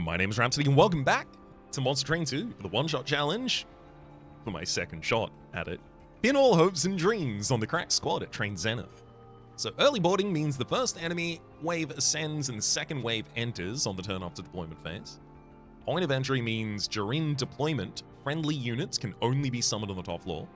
My name is Rhapsody and welcome back to Monster Train 2 for the one-shot challenge for my second shot at it. Pin all hopes and dreams on the crack squad at Train Zenith. So early boarding means the first enemy wave ascends and the second wave enters on the turn after deployment phase. Point of entry means during deployment, friendly units can only be summoned on the top floor.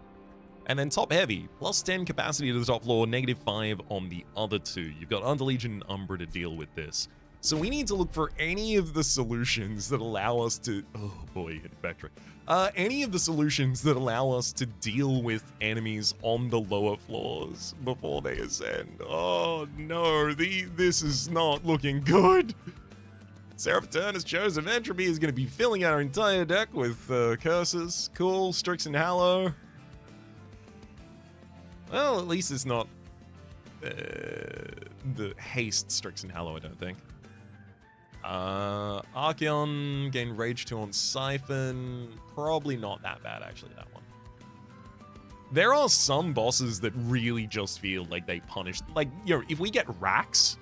And then top heavy, plus 10 capacity to the top floor, -5 on the other two. You've got Underlegion and Umbra to deal with this. So we need to look for any of the solutions that allow us to, oh boy, hit factory. Any of the solutions that allow us to deal with enemies on the lower floors before they ascend. Oh no, this is not looking good. Seraph has chosen Entropy is going to be filling our entire deck with curses. Cool, Strix and Hallow. Well, at least it's not the haste Strix and Hallow, I don't think. Archeon, gain Rage 2 on Siphon. Probably not that bad, actually, that one. There are some bosses that really just feel like they punish. Like, you know, if we get Rax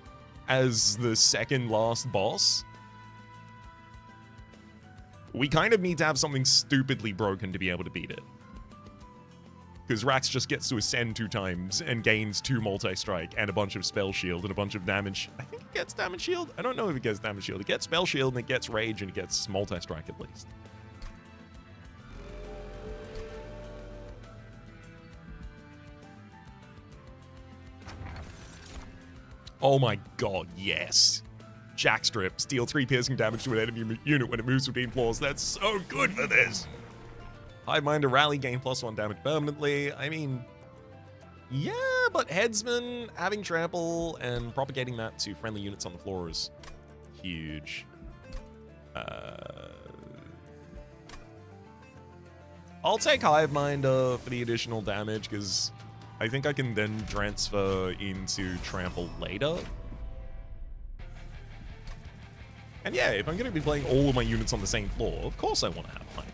as the second last boss, we kind of need to have something stupidly broken to be able to beat it. Because Rax just gets to ascend 2 times and gains 2 multi-strike and a bunch of spell shield and a bunch of damage. I think it gets damage shield. I don't know if it gets damage shield. It gets spell shield and it gets rage and it gets multi-strike at least. Oh my god, yes. Jackstrips, deal 3 piercing damage to an enemy unit when it moves between floors. That's so good for this. Hiveminder rally, gain +1 damage permanently. I mean, yeah, but Headsman, having trample and propagating that to friendly units on the floor is huge. I'll take Hiveminder for the additional damage because I think I can then transfer into trample later. And yeah, if I'm going to be playing all of my units on the same floor, of course I want to have Hiveminder.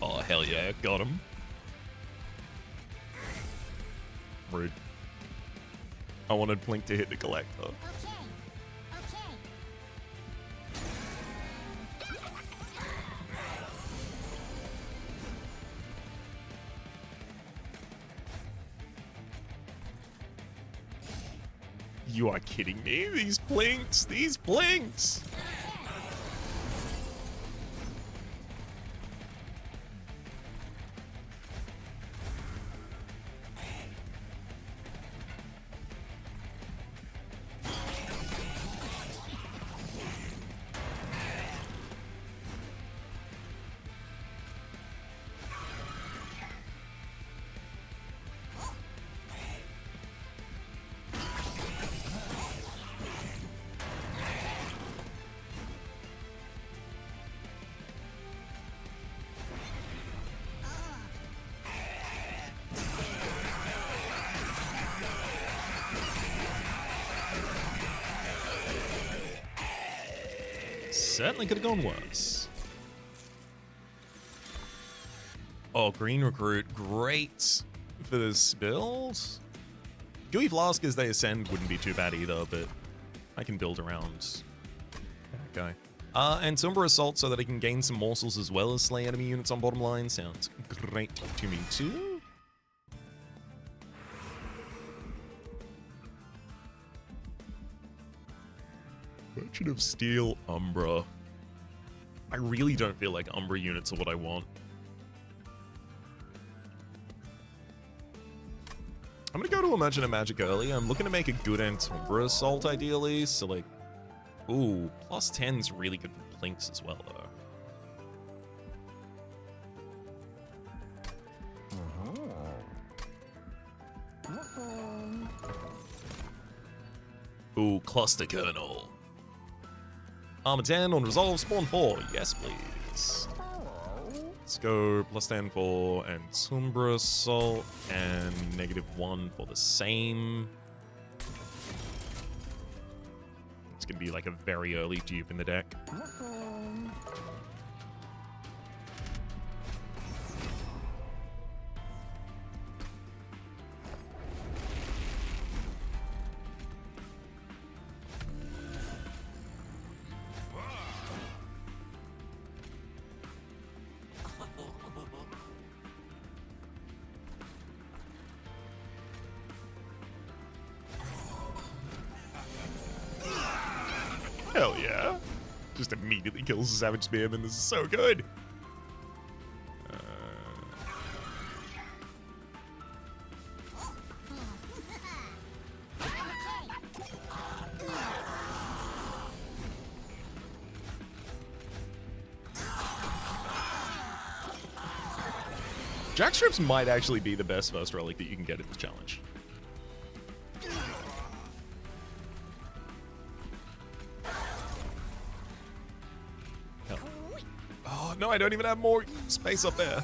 Oh, hell yeah, got him. Rude. I wanted Blink to hit the collector. Okay. You are kidding me? These blinks! These blinks! Certainly could have gone worse. Oh, Green Recruit, great for this build. Gooey Flask as they ascend wouldn't be too bad either, but I can build around that guy. And Sombra Assault so that I can gain some morsels as well as slay enemy units on bottom line. Sounds great to me too. Merchant of Steel, Umbra. I really don't feel like Umbra units are what I want. I'm gonna go to a Merchant of Magic early. I'm looking to make a good Umbra Assault ideally, so like, ooh, +10's really good for Plinks as well though. Ooh, Cluster Kernel. Armor 10 on Resolve, spawn 4. Yes, please. Let's go +10 for Entombra Assault and -1 for the same. it's going to be like a very early dupe in the deck. Hell yeah. Just immediately kills the Savage Spearman. This is so good. Jackstrips might actually be the best first relic that you can get in this challenge. No, I don't even have more space up there.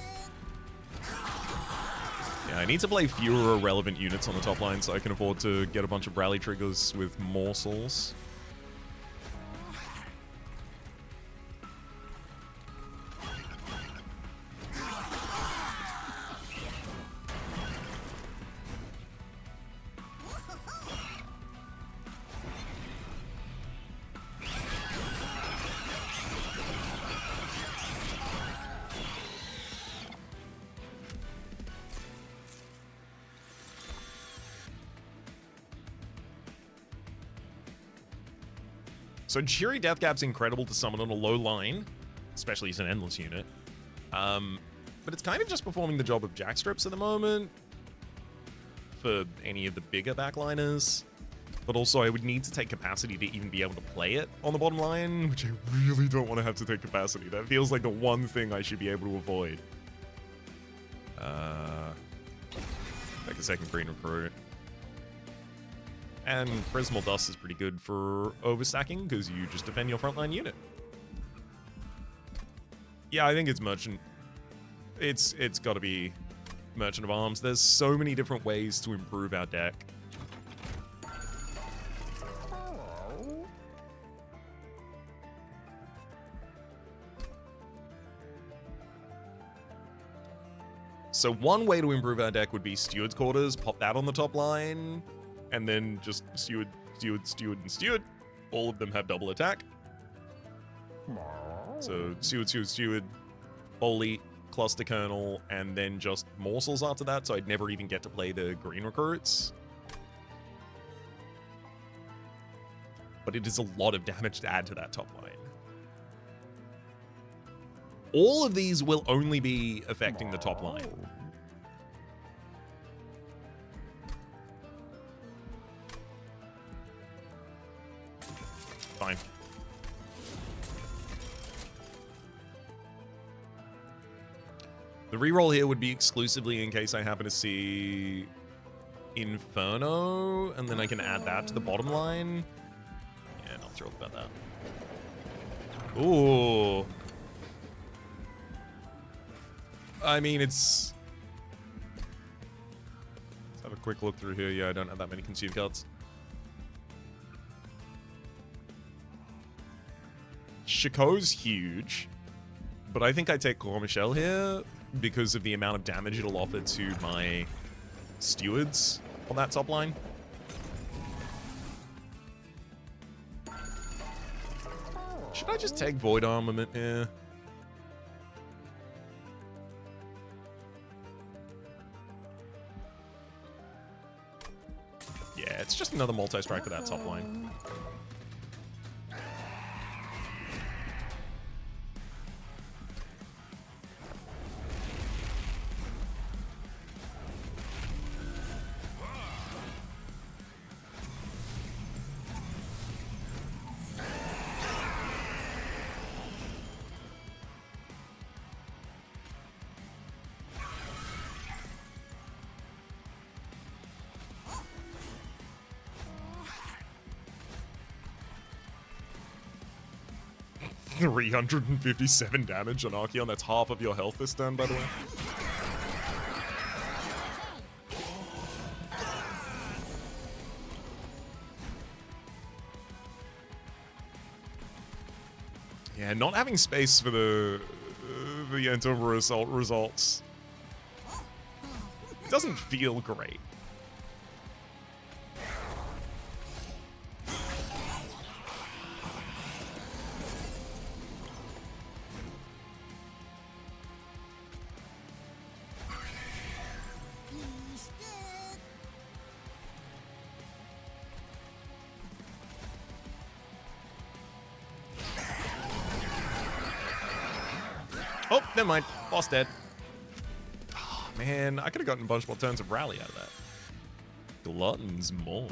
Yeah, I need to play fewer irrelevant units on the top line so I can afford to get a bunch of rally triggers with morsels. So Cheery Deathcap's incredible to summon on a low line, especially as an endless unit. But it's kind of just performing the job of Jackstrips at the moment for any of the bigger backliners. But also I would need to take capacity to even be able to play it on the bottom line, which I really don't want to have to take capacity. That feels like the one thing I should be able to avoid. Like a second green recruit. And Prismal Dust is pretty good for overstacking because you just defend your frontline unit. Yeah, I think it's Merchant. It's got to be Merchant of Arms. There's so many different ways to improve our deck. So one way to improve our deck would be Steward's Quarters, pop that on the top line, and then just Steward, and Steward. All of them have double attack. So Steward, Holy, Cluster Kernel, and then just Morsels after that, so I'd never even get to play the green recruits. But it is a lot of damage to add to that top line. All of these will only be affecting the top line. Fine. The reroll here would be exclusively in case I happen to see Inferno, and then I can add that to the bottom line. Yeah, not thrilled about that. Ooh. I mean, let's have a quick look through here. Yeah, I don't have that many consumed cards. Shaco's huge, but I think I take Claw Michelle here because of the amount of damage it'll offer to my stewards on that top line. Should I just take Void Armament here? Yeah, it's just another multi-strike with that top line. $357 damage on Archeon. That's half of your health this turn, by the way. Yeah, not having space for the Entomber Assault results doesn't feel great. Oh, never mind. Boss dead. Oh, man, I could have gotten a bunch more turns of rally out of that. Glutton's Maw.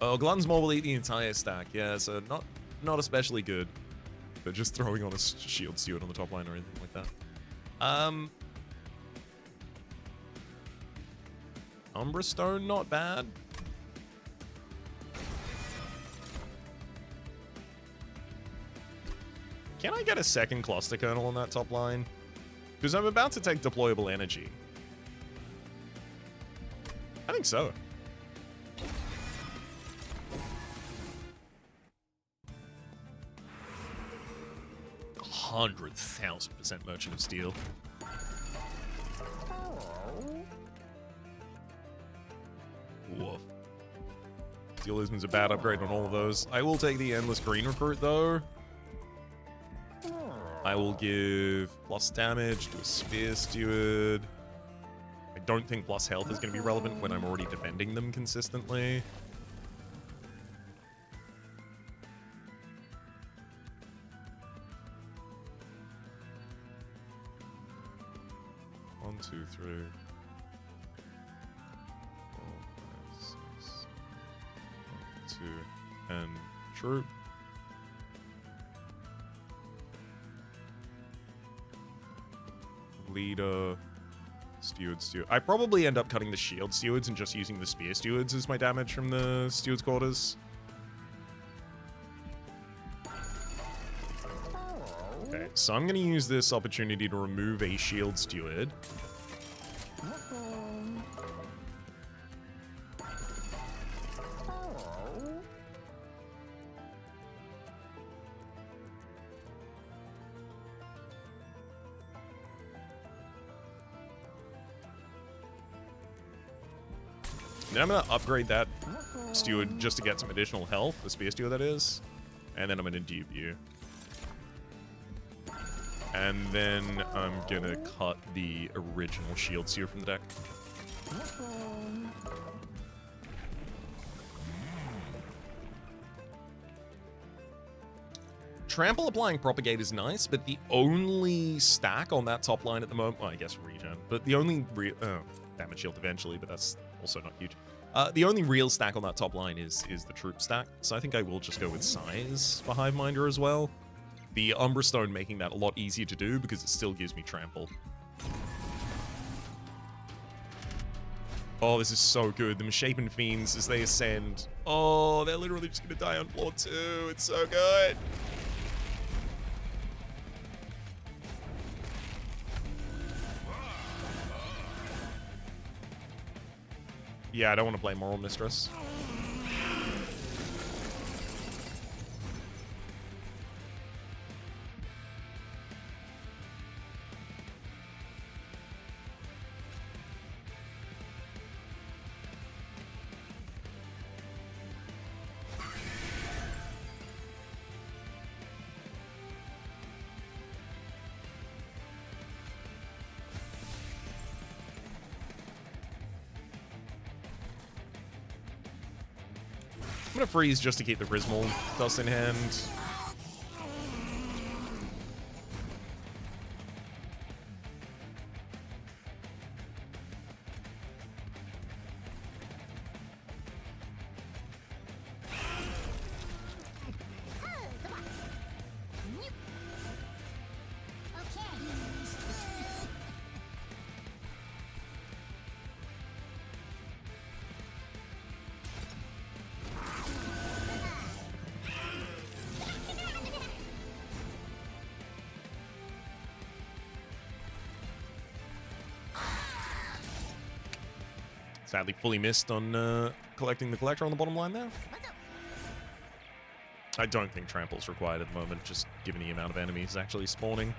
Oh, Glutton's Maw will eat the entire stack. Yeah, so not especially good. But just throwing on a shield steward on the top line or anything like that. Umbra Stone, not bad. Can I get a second Cluster Kernel on that top line? Because I'm about to take deployable energy. I think so. $100,000% Merchant of Steel. Woof. Steelism's a bad upgrade on all of those. I will take the Endless Green Recruit, though. I will give plus damage to a Spear Steward. I don't think plus health is going to be relevant when I'm already defending them consistently. One, two, three. 4, 5, 6. 1, 2, and troop. Leader, Steward. I probably end up cutting the Shield Stewards and just using the Spear Stewards as my damage from the Steward's Quarters. Okay, so I'm going to use this opportunity to remove a Shield Steward. Then I'm going to upgrade that Steward just to get some additional health, the Spear Steward that is. And then I'm going to dupe you. And then I'm going to cut the original Shield Steward from the deck. Trample applying Propagate is nice, but the only stack on that top line at the moment, well, I guess regen, but the only damage shield eventually, but that's also not huge. The only real stack on that top line is the troop stack, so I think I will just go with Size for Hiveminder as well. The Umbra Stone making that a lot easier to do because it still gives me Trample. Oh, this is so good. The Misshapen Fiends as they ascend. Oh, they're literally just going to die on floor 2. It's so good. Yeah, I don't want to play Moral Mistress. I'm gonna freeze just to keep the Grismal dust in hand. Sadly fully missed on collecting the collector on the bottom line there. I don't think trample's required at the moment, just given the amount of enemies actually spawning.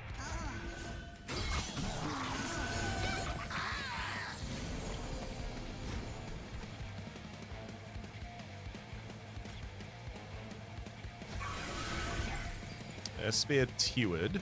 Spear Teward.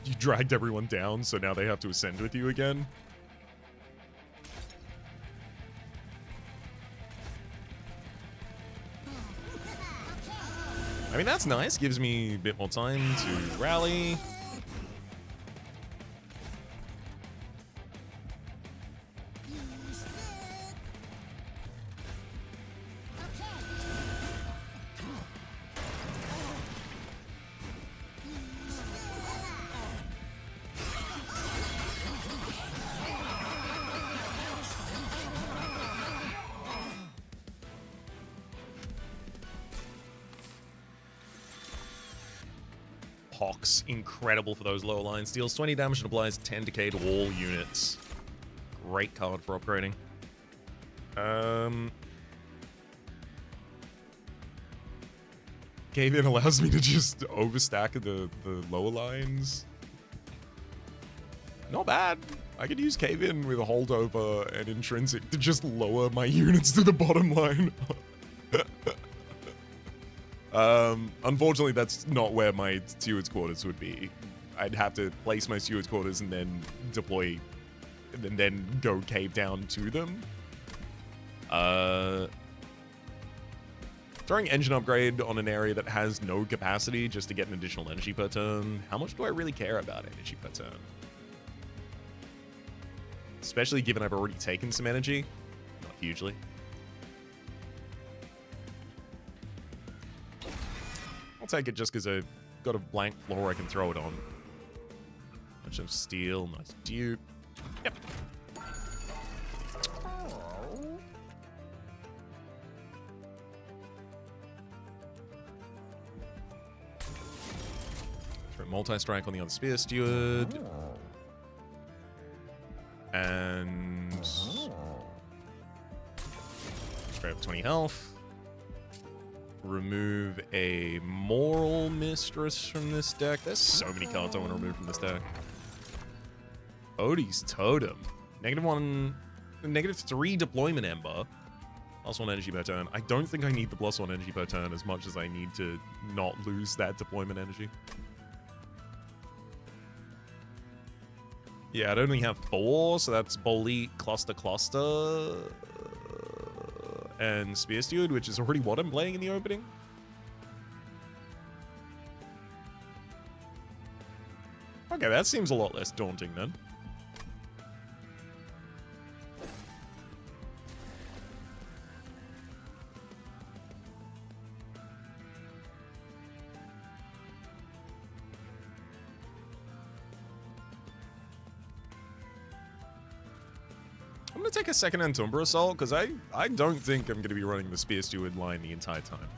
You dragged everyone down, so now they have to ascend with you again. I mean, that's nice. Gives me a bit more time to rally. Pox, incredible for those lower lines. Deals 20 damage and applies 10 decay to all units. Great card for upgrading. Cave-In allows me to just overstack the lower lines. Not bad. I could use Cave-In with a holdover and intrinsic to just lower my units to the bottom line. Unfortunately, that's not where my steward's quarters would be. I'd have to place my steward's quarters and then deploy, and then go cave down to them. Throwing engine upgrade on an area that has no capacity just to get an additional energy per turn. How much do I really care about energy per turn? Especially given I've already taken some energy. Not hugely. I'll take it just because I've got a blank floor I can throw it on. Bunch of steel, nice dupe. Yep. Throw multi-strike on the other spear steward. And straight up 20 health. Remove a Moral Mistress from this deck. There's so many cards I want to remove from this deck. Odie's Totem. -3 Deployment Ember. +1 energy per turn. I don't think I need the +1 energy per turn as much as I need to not lose that deployment energy. Yeah, I'd only have 4, so that's Bolete, Cluster, and Spear Steward, which is already what I'm playing in the opening. Okay, that seems a lot less daunting then. I'm going to take a second Entumber Assault, because I don't think I'm going to be running the Spear Steward line the entire time.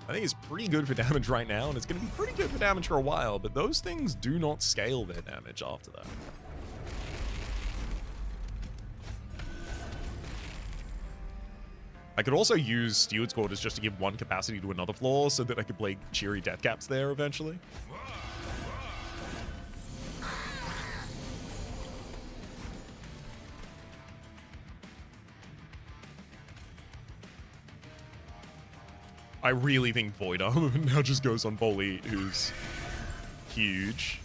I think it's pretty good for damage right now, and it's going to be pretty good for damage for a while, but those things do not scale their damage after that. I could also use Steward's Quarters just to give 1 capacity to another floor so that I could play cheery death caps there eventually. I really think Void Armor now just goes on Bolete, who's huge.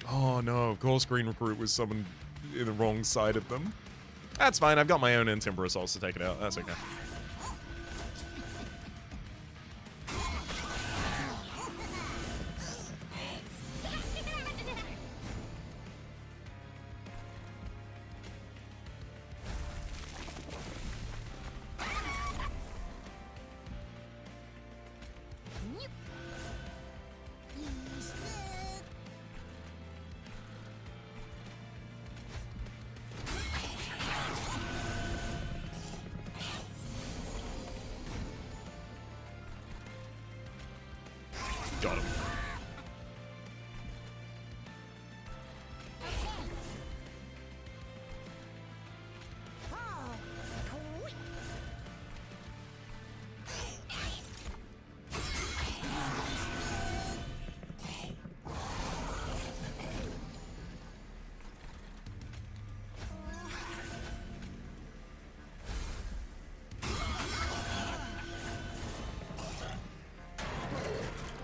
Oh no, of course Green Recruit was summoned in the wrong side of them. That's fine, I've got my own Timber Assaults to take it out, that's okay. Got him.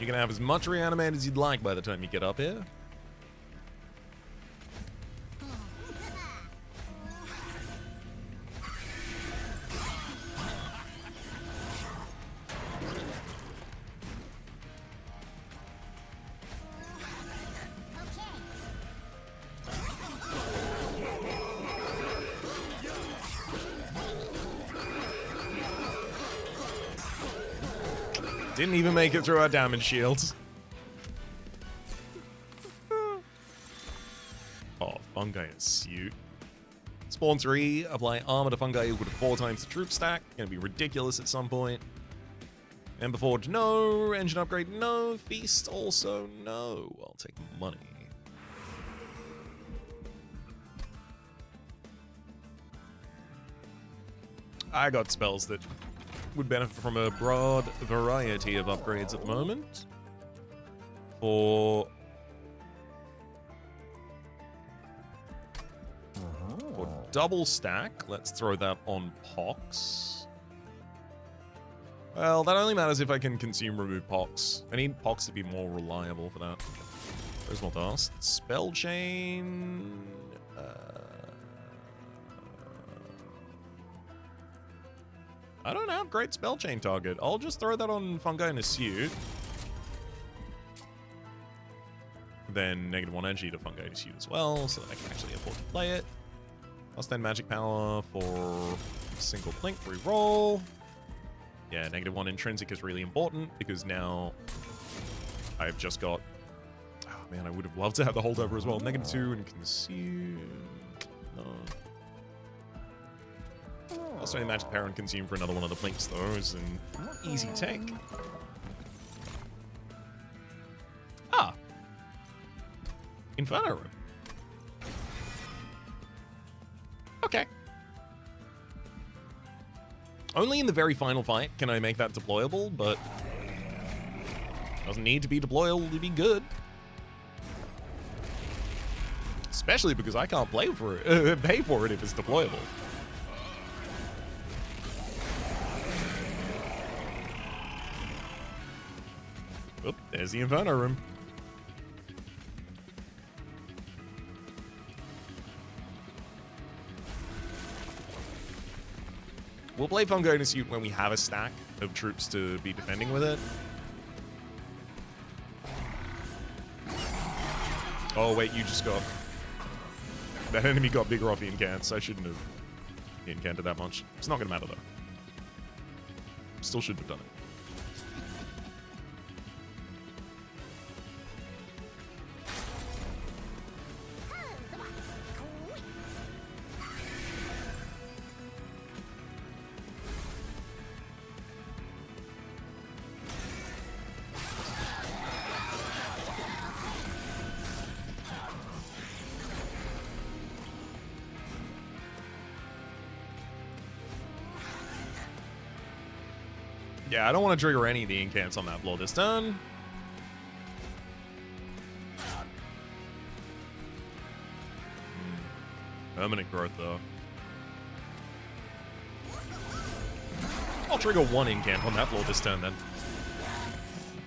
You can have as much reanimate as you'd like by the time you get up here. Didn't even make it through our damage shields. Oh, fungi in suit. Spawn 3, apply armor to fungi equal to 4 times the troop stack. Gonna be ridiculous at some point. Ember Forge, no. Engine upgrade, no. Feast, also no. I'll take money. I got spells that would benefit from a broad variety of upgrades at the moment. For double stack, let's throw that on Pox. Well, that only matters if I can consume remove Pox. I need Pox to be more reliable for that. There's more dust. Spell chain. I don't have great spell chain target. I'll just throw that on fungi in a suit. Then -1 energy to fungi in a suit as well, so that I can actually afford to play it. Plus 10 magic power for single blink reroll. Yeah, -1 intrinsic is really important because now I've just got. Oh man, I would have loved to have the holdover as well. -2 and consume. No. Also, the magic power and consume for another one of the blinks, though, is an easy take. Ah! Inferno Room. Okay. Only in the very final fight can I make that deployable, but doesn't need to be deployable to be good. Especially because I can't pay for it if it's deployable. Oop, there's the Inferno Room. We'll play Fungo in a suit when we have a stack of troops to be defending with it. Oh wait, you just got... That enemy got bigger off the incants. I shouldn't have incanted that much. It's not going to matter though. Still should have done it. Yeah, I don't want to trigger any of the incants on that blow this turn. Permanent growth, though. I'll trigger 1 incant on that blow this turn, then.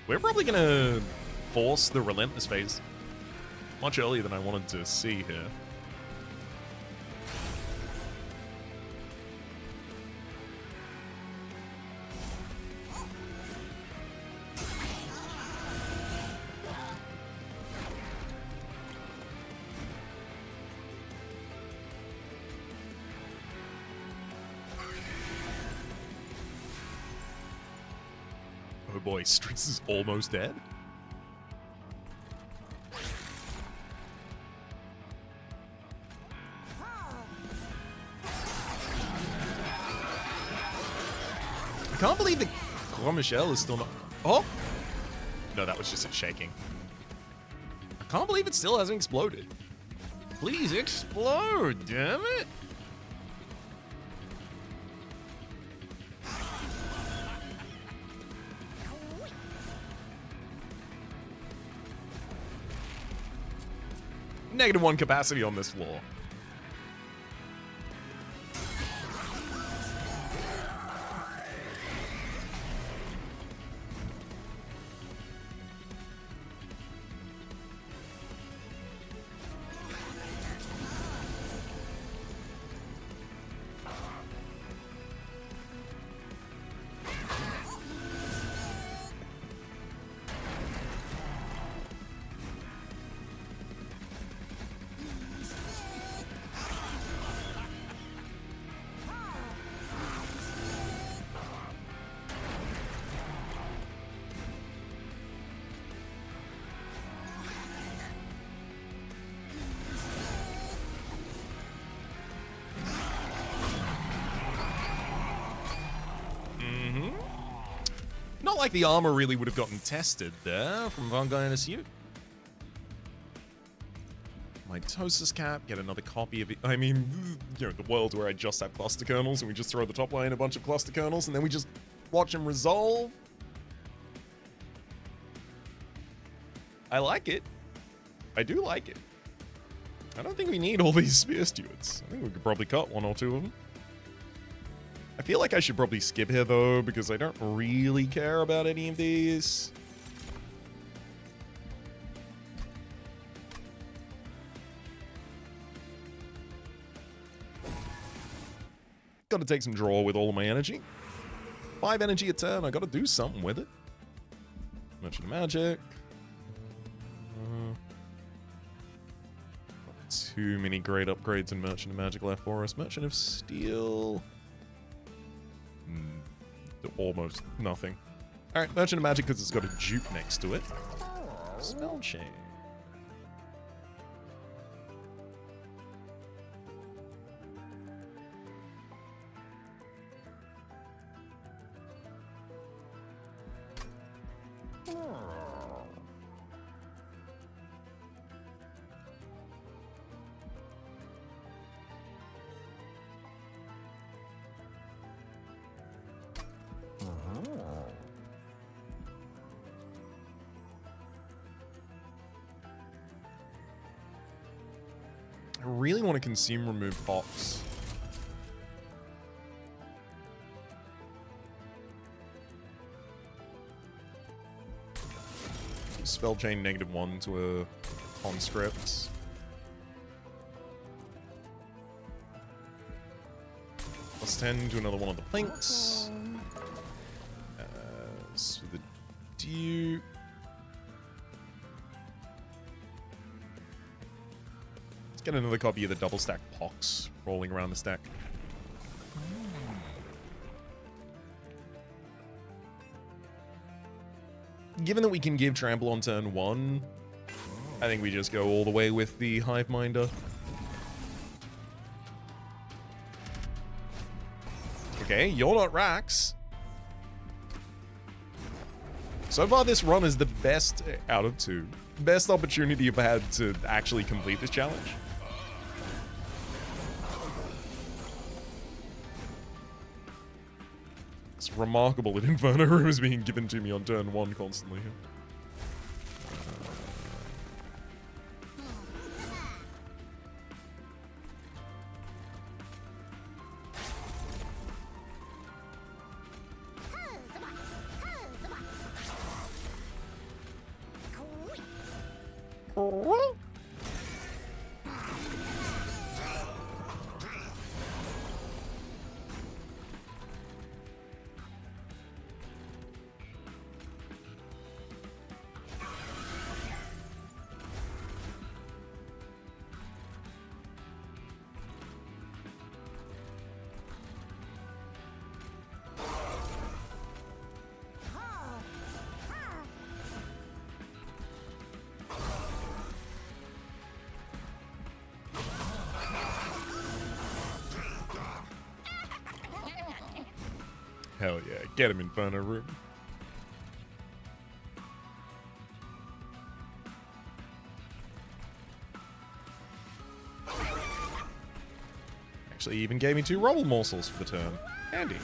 We're probably going to force the Relentless phase much earlier than I wanted to see here. Oh boy, Strix is almost dead. I can't believe the Grand Michel is still not... Oh! No, that was just it shaking. I can't believe it still hasn't exploded. Please explode, damn it. -1 capacity on this floor. Not like the armor really would have gotten tested there from Von Guy in a suit. Mitosis cap, get another copy of it. I mean, you know, the world where I just have cluster kernels and we just throw the top line a bunch of cluster kernels and then we just watch them resolve. I like it. I do like it. I don't think we need all these spear stewards. I think we could probably cut 1 or 2 of them. I feel like I should probably skip here, though, because I don't really care about any of these. Gotta take some draw with all of my energy. 5 energy a turn, I gotta do something with it. Merchant of Magic. Not too many great upgrades in Merchant of Magic left for us. Merchant of Steel. Almost nothing. Alright, Merchant of Magic because it's got a dupe next to it. Spell chain. I really want to consume remove Fox. Spell chain -1 to a conscript. +10 to another one of the planks. So the Duke. Get another copy of the double stack Pox rolling around the stack. Given that we can give Trample on turn 1, I think we just go all the way with the Hive Minder. Okay, you're not Rax. So far this run is the best out of 2. Best opportunity I've had to actually complete this challenge. It's remarkable that Inferno Room is being given to me on turn 1 constantly. Hell yeah, get him, Inferno Room. actually even gave me 2 rubble morsels for the turn. Handy.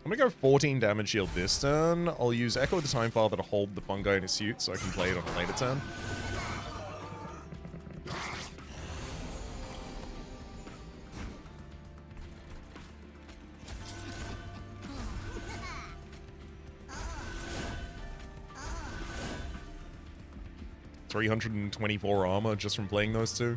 I'm gonna go 14 damage shield this turn. I'll use Echo of the Time Father to hold the fungi in his suit so I can play it on a later turn. $324 armor just from playing those two.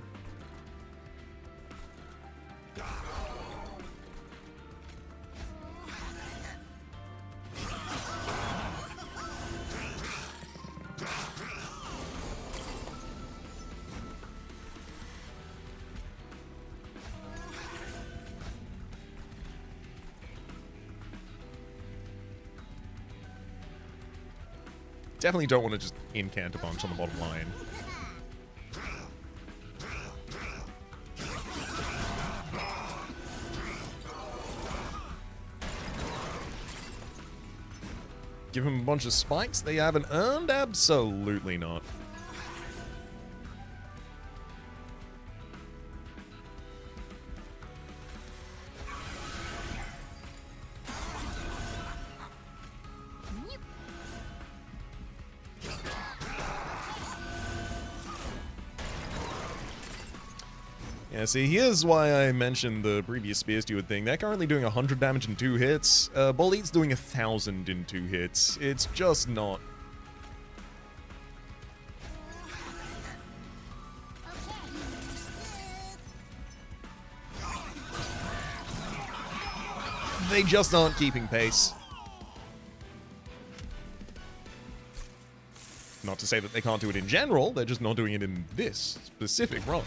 Definitely don't want to just incant a bunch on the bottom line. Give him a bunch of spikes they haven't earned? Absolutely not. Yeah, see, here's why I mentioned the previous Spear Steward thing. They're currently doing 100 damage in 2 hits. Bolit's doing 1,000 in 2 hits. It's just not. They just aren't keeping pace. Not to say that they can't do it in general, they're just not doing it in this specific run.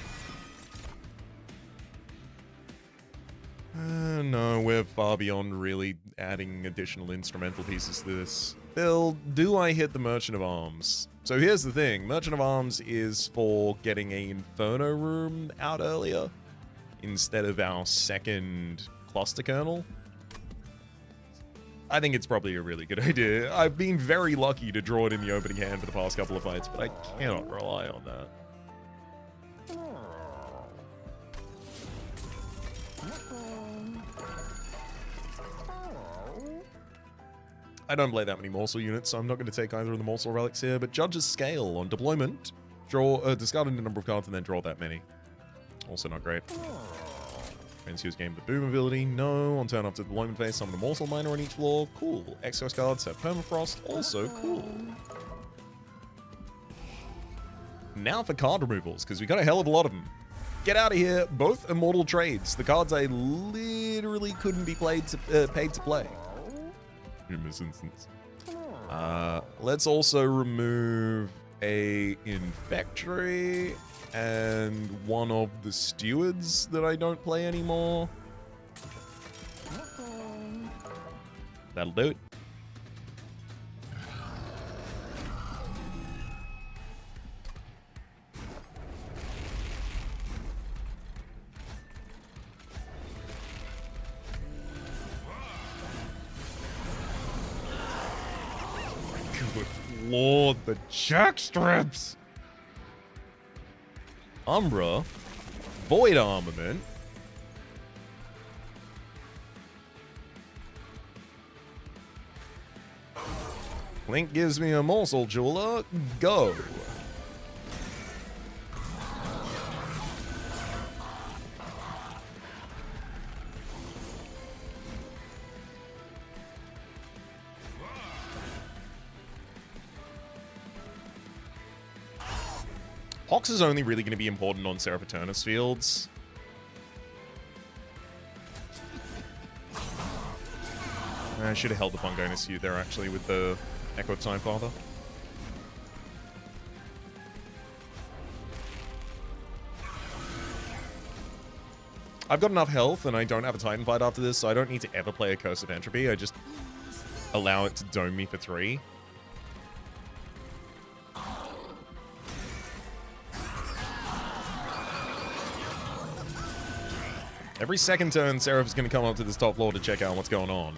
No, we're far beyond really adding additional instrumental pieces to this. Bill, do I hit the Merchant of Arms? So here's the thing. Merchant of Arms is for getting a Inferno room out earlier instead of our second cluster kernel. I think it's probably a really good idea. I've been very lucky to draw it in the opening hand for the past couple of fights, but I cannot rely on that. I don't play that many morsel units, so I'm not going to take either of the morsel relics here, but Judge's Scale on deployment. Discard a number of cards and then draw that many. Also not great. Use game the boom ability. No. On turn after deployment phase, summon a morsel miner on each floor. Cool. Exos cards have permafrost. Also cool. Now for card removals, because we got a hell of a lot of them. Get out of here. Both immortal trades. The cards I literally couldn't be paid to play. In this instance. Let's also remove a Infectory and one of the stewards that I don't play anymore. That'll do it. Good lord, the Jackstrips! Umbra, Void Armament, Link gives me a morsel jeweler, go. Hox is only really going to be important on Seraph Eternus fields. I should have held the Fungo in a suit there, actually, with the Echo of Time Father. I've got enough health, and I don't have a Titan fight after this, so I don't need to ever play a Curse of Entropy. I just allow it to dome me for 3. Every second turn, Seraph's gonna come up to this top floor to check out what's going on.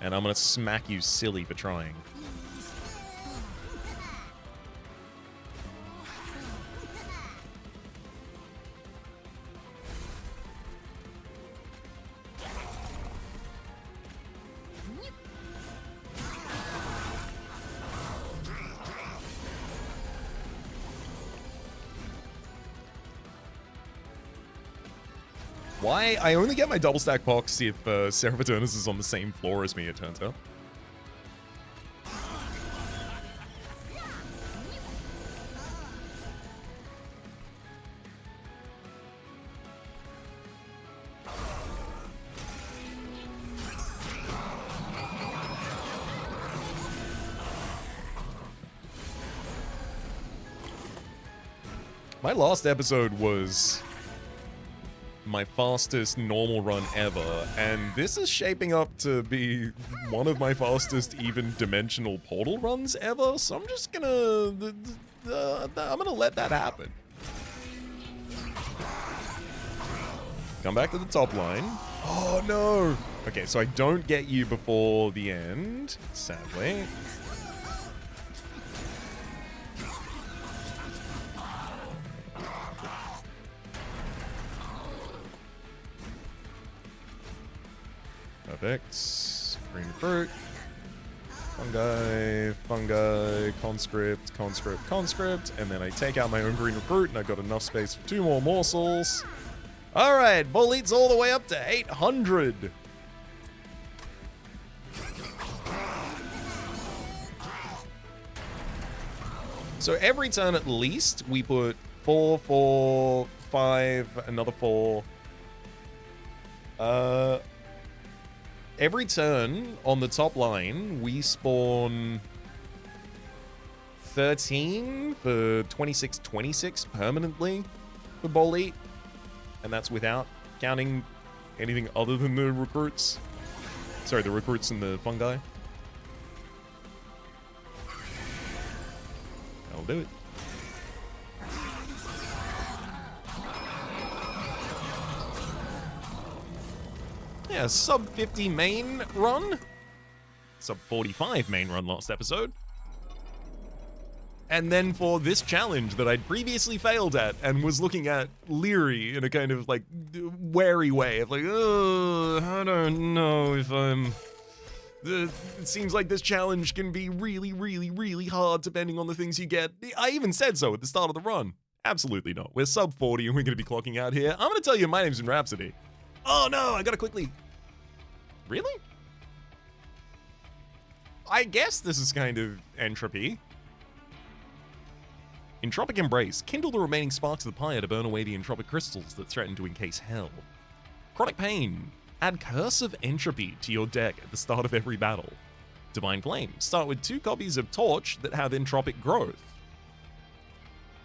And I'm gonna smack you silly for trying. Why? I only get my double stack box if Seraph Eternus is on the same floor as me, it turns out. My last episode was my fastest normal run ever, and this is shaping up to be one of my fastest even dimensional portal runs ever, so I'm just gonna I'm gonna let that happen. Come back to the top line. Oh no. Okay, so I don't get you before the end, sadly. Perfect. Green fruit. Fungi, conscript, and then I take out my own green recruit, and I've got enough space for 2 more morsels. Alright, Bull Eat's all the way up to 800. So every turn at least, we put 4, 4, 5, another 4. Every turn on the top line, we spawn 13 for 26 permanently for Bull Eat. And that's without counting anything other than the recruits. Sorry, the recruits and the fungi. I'll do it. Yeah, sub 50 main run. Sub 45 main run last episode. And then for this challenge that I'd previously failed at and was looking at leery in a kind of like wary way of like, oh, I don't know if I'm... It seems like this challenge can be really, really, really hard depending on the things you get. I even said so at the start of the run. Absolutely not. We're sub 40 and we're going to be clocking out here. I'm going to tell you my name's Rhapsody. Oh no, I gotta quickly... Really? I guess this is kind of entropy. Entropic Embrace. Kindle the remaining sparks of the pyre to burn away the entropic crystals that threaten to encase hell. Chronic Pain. Add Curse of Entropy to your deck at the start of every battle. Divine Flame. Start with 2 copies of Torch that have entropic growth.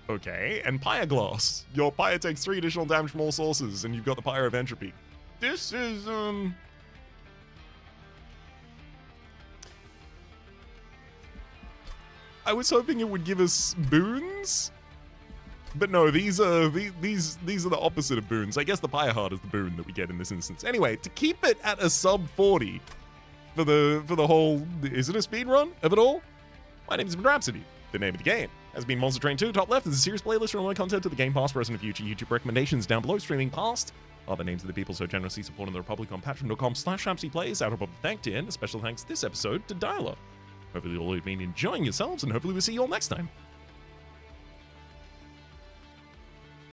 Okay, and Pyre Glass. Your pyre takes 3 additional damage from all sources, and you've got the Pyre of Entropy. This is, I was hoping it would give us boons, but no, these are the opposite of boons. I guess the Pyre Heart is the boon that we get in this instance. Anyway, to keep it at a sub 40 for the whole, is it a speed run of it all? My name is Rhapsody. The name of the game has been Monster Train 2. Top left is a series playlist from all my content to the Game Pass, present and future YouTube recommendations. Down below, streaming past are the names of the people so generously supporting the Republic on patreon.com/RhapsodyPlays. Out of thanked in. A special thanks this episode to Dialer. Hopefully you'll all have been enjoying yourselves, and hopefully we'll see you all next time.